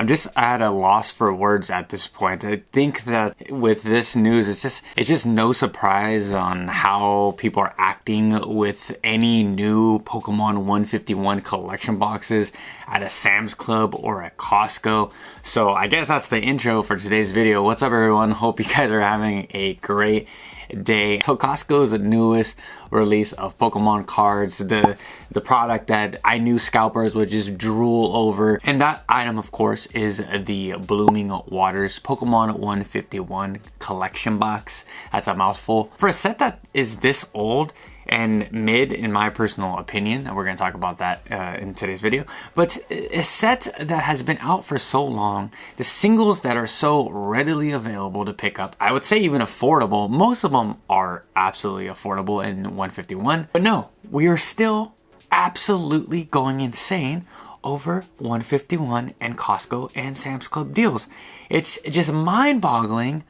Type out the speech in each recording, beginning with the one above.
I'm just at a loss for words at this point. I think that with this news, it's just no surprise on how people are acting with any new Pokemon 151 collection boxes at a Sam's Club or at Costco. So I guess that's the intro for today's video. What's up, everyone? Hope you guys are having a great day. So Costco is the newest release of Pokemon cards, the product that I knew scalpers would just drool over, and that item of course is the Blooming Waters Pokemon 151 collection box. That's a mouthful. For a set that is this old and mid, in my personal opinion, and we're going to talk about that in today's video, but a set that has been out for so long, the singles that are so readily available to pick up, I would say even affordable, most of them are absolutely affordable in 151, but no, we are still absolutely going insane over 151 and Costco and Sam's Club deals. It's just mind-boggling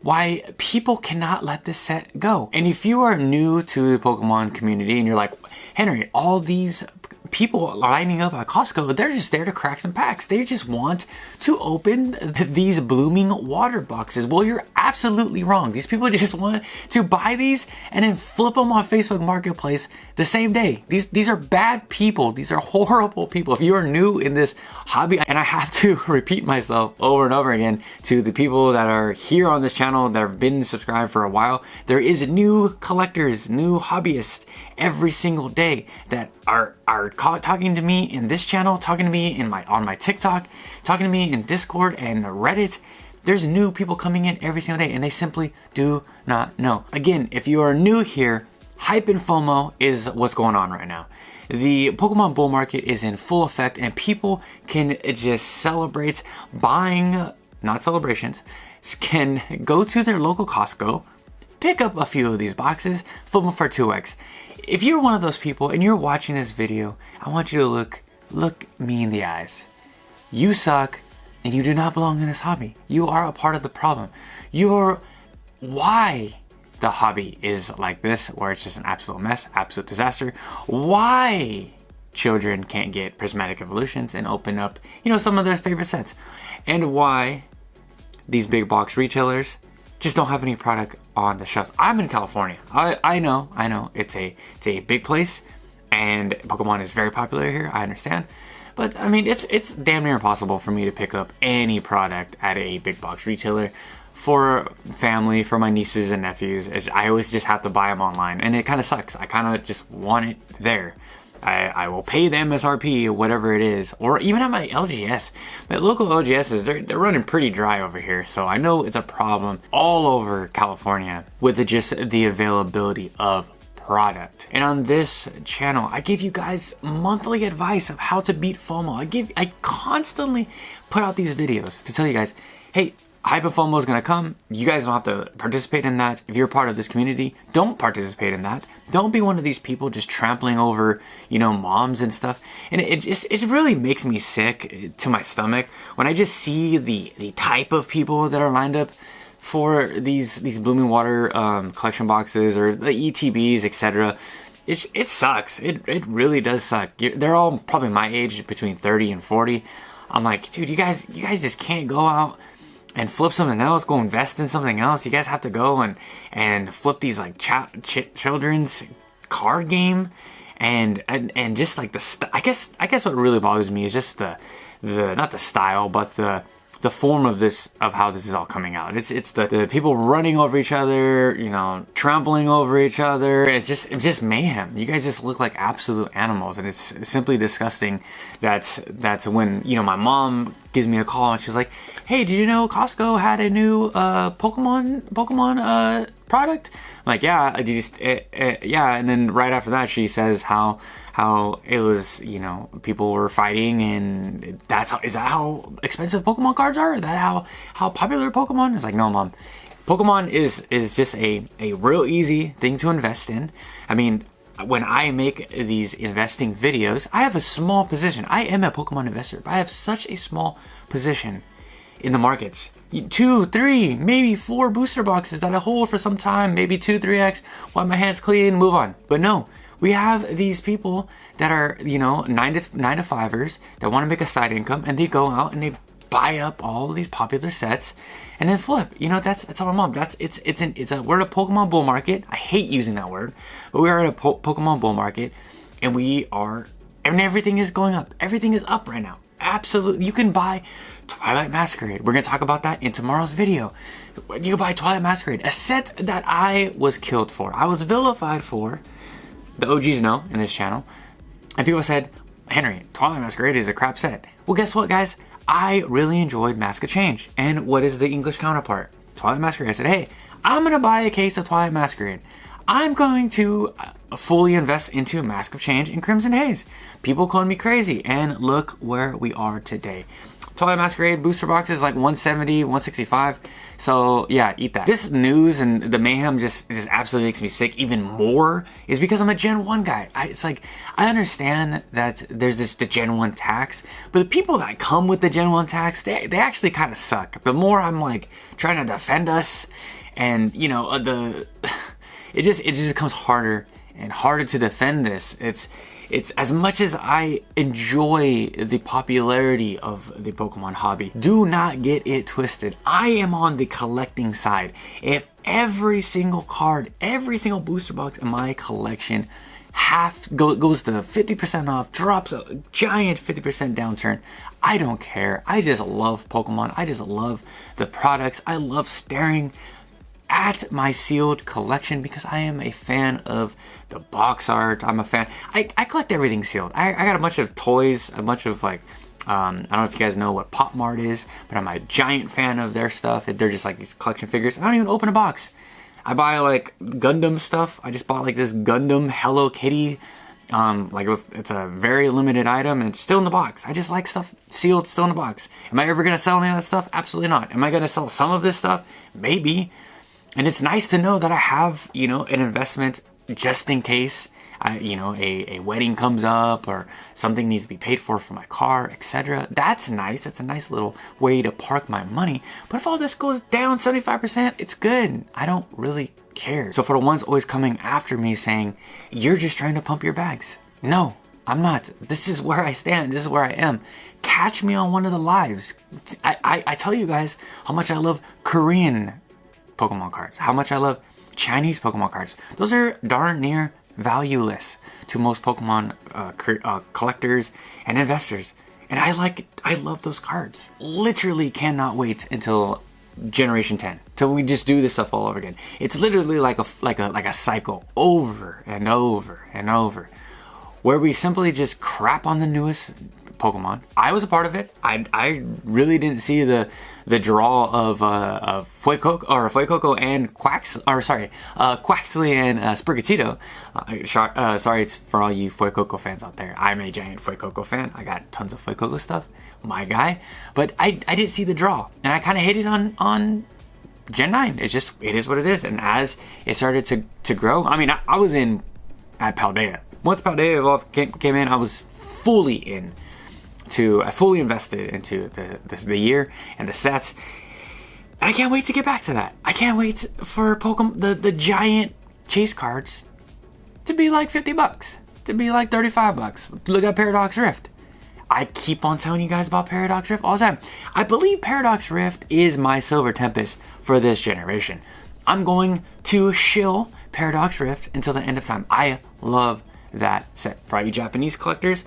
why people cannot let this set go. And if you are new to the Pokemon community and you're like, Henry, all these people lining up at Costco, they're just there to crack some packs. They just want to open these Blooming Water boxes. Well, you're absolutely wrong. These people just want to buy these and then flip them on Facebook Marketplace the same day. These are bad people. These are horrible people. If you are new in this hobby, and I have to repeat myself over and over again to the people that are here on this channel that have been subscribed for a while, there is new collectors, new hobbyists every single day that are talking to me in this channel, talking to me on my TikTok, talking to me in Discord and Reddit. There's new people coming in every single day and they simply do not know. Again, if you are new here, hype and FOMO is what's going on right now. The Pokemon bull market is in full effect and people can just celebrate buying, not celebrations, can go to their local Costco, pick up a few of these boxes, flip them for 2x. If you're one of those people and you're watching this video, I want you to look me in the eyes. You suck and you do not belong in this hobby. You are a part of the problem. You're why the hobby is like this, where it's just an absolute mess, absolute disaster. Why children can't get prismatic evolutions and open up, some of their favorite sets. And why these big box retailers just don't have any product on the shelves. I'm in California. I know. It's a big place, and Pokemon is very popular here. I understand, but I mean, it's damn near impossible for me to pick up any product at a big box retailer for family, for my nieces and nephews. I always just have to buy them online, and it kind of sucks. I kind of just want it there. I will pay the MSRP, whatever it is, or even at my LGS. My local LGSs, they're running pretty dry over here, so I know it's a problem all over California with just the availability of product. And on this channel, I give you guys monthly advice of how to beat FOMO. I constantly put out these videos to tell you guys, hey, hype and FOMO is going to come. You guys don't have to participate in that. If you're part of this community, don't participate in that. Don't be one of these people just trampling over, moms and stuff. And it really makes me sick to my stomach when I just see the type of people that are lined up for these Blooming Water collection boxes or the ETBs, etc. It sucks. It really does suck. They're all probably my age, between 30 and 40. I'm like, dude, you guys just can't go out and flip something else, go invest in something else. You guys have to go and flip these like children's card game, and just like I guess what really bothers me is just the not the style, but the form of how this is all coming out. It's the people running over each other, trampling over each other. It's just mayhem. You guys just look like absolute animals, and it's simply disgusting. That's when my mom gives me a call and she's like, hey, did you know Costco had a new Pokemon product? I'm like, yeah. Yeah. And then right after that, she says how it was, people were fighting, and is that how expensive Pokemon cards are? Is that how popular Pokemon is? Like, no, Mom. Pokemon is just a real easy thing to invest in. I mean, when I make these investing videos, I have a small position. I am a Pokemon investor, but I have such a small position in the markets. 2, 3, maybe 4 booster boxes that I hold for some time, maybe 2, 3x, wipe my hands clean, move on. But no, we have these people that are, 9 to 5ers that want to make a side income, and they go out and they buy up all these popular sets and then flip. You know, that's how I'm on. We're at a Pokemon bull market. I hate using that word, but we are at a Pokemon bull market, and everything is going up. Everything is up right now. Absolutely. You can buy Twilight Masquerade. We're going to talk about that in tomorrow's video. You can buy Twilight Masquerade, a set that I was killed for. I was vilified for. The OGs know in this channel. And people said, Henry, Twilight Masquerade is a crap set. Well, guess what, guys? I really enjoyed Mask of Change. And what is the English counterpart? Twilight Masquerade. I said, hey, I'm going to buy a case of Twilight Masquerade. I'm going to fully invest into Mask of Change and Crimson Haze. People called me crazy, and look where we are today. Twilight Masquerade booster box is like 170, 165. So yeah, eat that. This news and the mayhem just absolutely makes me sick even more is because I'm a Gen 1 guy. It's like, I understand that there's the Gen 1 tax, but the people that come with the Gen 1 tax, they actually kind of suck. The more I'm like trying to defend us, and you know, it just becomes harder and harder to defend this. It's as much as I enjoy the popularity of the Pokemon hobby, do not get it twisted. I am on the collecting side. If every single card, every single booster box in my collection goes to 50% off, drops a giant 50% downturn, I don't care. I just love Pokemon. I just love the products. I love staring at my sealed collection because I am a fan of the box art. I'm a fan. I collect everything sealed. I got a bunch of toys, a bunch of like, I don't know if you guys know what Pop Mart is, but I'm a giant fan of their stuff. They're just like these collection figures. I don't even open a box. I buy like Gundam stuff. I just bought like this Gundam Hello Kitty. It's a very limited item and it's still in the box. I just like stuff sealed, still in the box. Am I ever gonna sell any of that stuff? Absolutely not. Am I gonna sell some of this stuff? Maybe. And it's nice to know that I have, you know, an investment just in case, a wedding comes up or something needs to be paid for my car, etc. That's nice. That's a nice little way to park my money. But if all this goes down 75%, it's good. I don't really care. So for the ones always coming after me saying, you're just trying to pump your bags. No, I'm not. This is where I stand. This is where I am. Catch me on one of the lives. I tell you guys how much I love Korean Pokemon cards, how much I love Chinese Pokemon cards. Those are darn near valueless to most Pokemon collectors and investors, and I love those cards. Literally cannot wait until Generation 10 till we just do this stuff all over again. It's literally like a cycle over and over and over, where we simply just crap on the newest Pokemon. I was a part of it. I really didn't see the draw of Fuecoco and Quaxley and Sprigatito. Sorry, it's for all you Fuecoco fans out there. I'm a giant Fuecoco fan. I got tons of Fuecoco stuff, my guy. But I didn't see the draw, and I kind of hated on Gen 9. It is what it is. And as it started to grow, I mean, I was in at Paldea. Once Paldea Evolved came in, I was fully in. I fully invested into the year and the sets, and I can't wait to get back to that. I can't wait for Pokemon the giant chase cards to be like $50, to be like $35. Look at Paradox Rift. I keep on telling you guys about Paradox Rift all the time. I believe Paradox Rift is my Silver Tempest for this generation. I'm going to shill Paradox Rift until the end of time. I love that set. For all you Japanese collectors,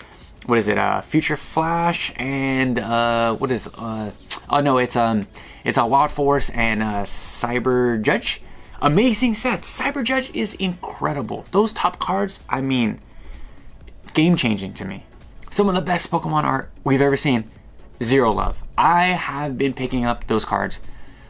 what is it? Future Flash and it's a Wild Force and Cyber Judge. Amazing sets. Cyber Judge is incredible. Those top cards, I mean, game changing to me. Some of the best Pokemon art we've ever seen. Zero love. I have been picking up those cards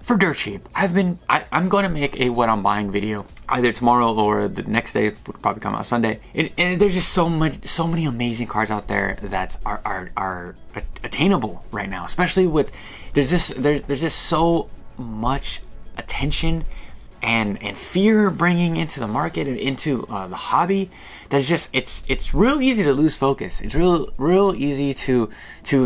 for dirt cheap. I'm going to make a what I'm buying video either tomorrow or the next day. Will probably come out Sunday. And there's just so many amazing cards out there that are attainable right now. Especially with there's just so much attention and fear bringing into the market and into the hobby. That's just it's real easy to lose focus. It's real easy to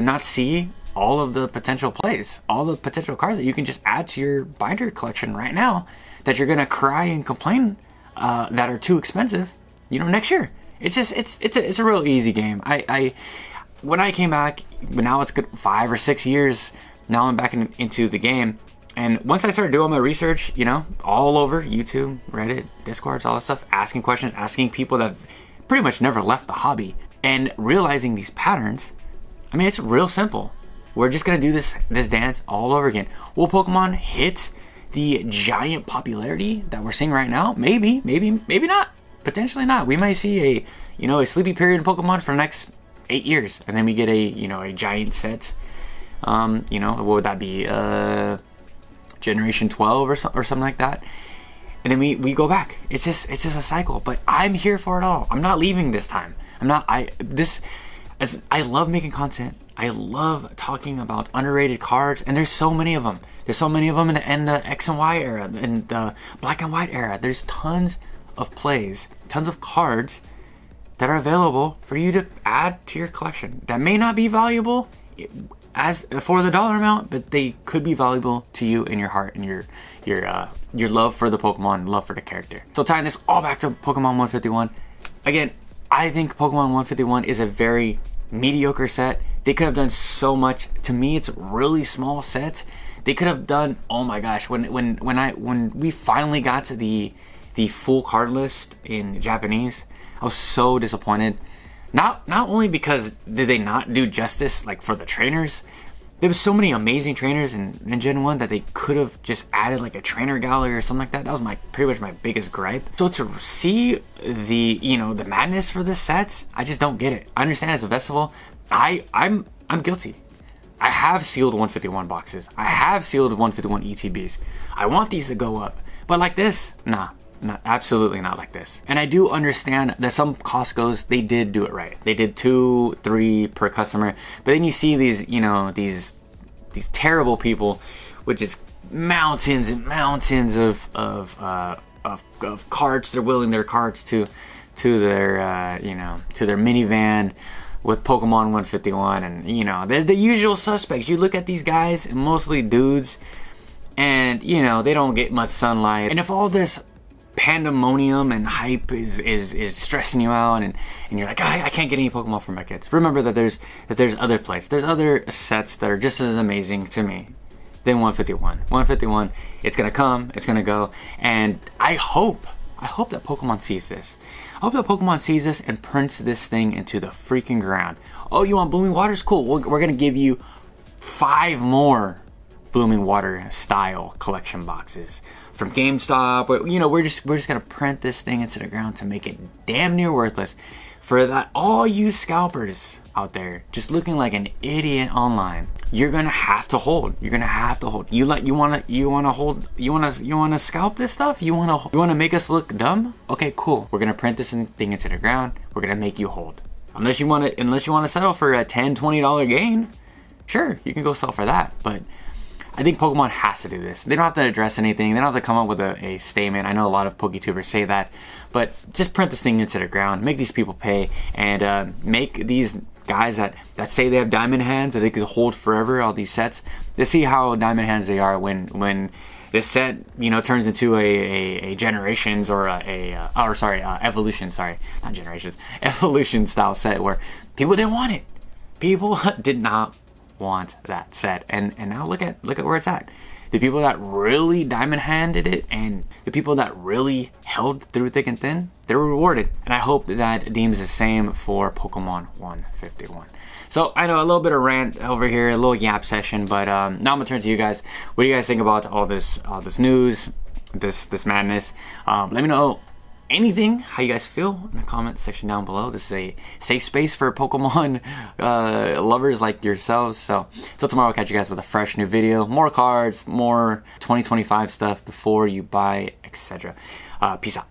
not see all of the potential plays, all the potential cards that you can just add to your binder collection right now that you're gonna cry and complain that are too expensive, next year. It's a real easy game. When I came back, but now it's good 5 or 6 years now I'm back into the game. And once I started doing my research, you know, all over YouTube, Reddit, Discords, all that stuff, asking questions, asking people that have pretty much never left the hobby, and realizing these patterns, I mean, it's real simple. We're just gonna do this dance all over again. Will Pokemon hit the giant popularity that we're seeing right now? Maybe not. Potentially not. We might see a sleepy period in Pokemon for the next 8 years, and then we get a giant set. What would that be? Generation 12 or something like that. And then we go back. It's just a cycle. But I'm here for it all. I'm not leaving this time. I love making content. I love talking about underrated cards, and there's so many of them. There's so many of them in the X and Y era, in the black and white era. There's tons of plays, tons of cards that are available for you to add to your collection that may not be valuable as for the dollar amount, but they could be valuable to you in your heart and your love for the Pokemon, love for the character. So tying this all back to Pokemon 151, again, I think Pokemon 151 is a very mediocre set. They could have done so much. To me, it's a really small set. They could have done, oh my gosh, when we finally got to the full card list in Japanese, I was so disappointed. Not only because did they not do justice like for the trainers, there was so many amazing trainers in Gen 1 that they could have just added like a trainer gallery or something like that. That was pretty much my biggest gripe. So to see the madness for this set, I just don't get it. I understand it's a festival. I'm guilty. I have sealed 151 boxes. I have sealed 151 ETBs. I want these to go up. But like this, nah. Not absolutely not like this. And I do understand that some Costco's, they did do it right. They did 2, 3 per customer. But then you see these, these terrible people with just mountains and mountains of cards. They're willing their cards to their to their minivan with Pokemon 151, and they're the usual suspects. You look at these guys, mostly dudes, and they don't get much sunlight. And if all this pandemonium and hype is stressing you out, and you're like, I can't get any Pokemon for my kids, remember that there's other plays, there's other sets that are just as amazing to me than 151. It's gonna come, it's gonna go, and I hope that Pokemon sees this. I hope that Pokemon sees this and prints this thing into the freaking ground. Oh, you want Blooming Waters? Cool, we're gonna give you 5 more Blooming Water style collection boxes from GameStop. We're just gonna print this thing into the ground to make it damn near worthless. For that, all you scalpers out there just looking like an idiot online, you're gonna have to hold. You wanna scalp this stuff? You wanna make us look dumb? Okay, cool. We're gonna print this thing into the ground. We're gonna make you hold. Unless you wanna settle for a $10, $20 gain, sure, you can go sell for that. But I think Pokemon has to do this. They don't have to address anything. They don't have to come up with a statement. I know a lot of PokeTubers say that, but just print this thing into the ground, make these people pay, and make these guys that say they have diamond hands that they could hold forever, all these sets, to see how diamond hands they are when this set turns into a generations or evolution, not generations, evolution style set where people didn't want it. People did not want that set, and now look at where it's at. The people that really diamond handed it, and the people that really held through thick and thin, they were rewarded. And I hope that deems the same for Pokemon 151. So I know a little bit of rant over here, a little yap session, but now I'm gonna turn to you guys. What do you guys think about all this news, this madness? Let me know anything, how you guys feel in the comment section down below. This is a safe space for Pokemon lovers like yourselves. So till tomorrow, I'll catch you guys with a fresh new video, more cards, more 2025 stuff before you buy, etc. Peace out.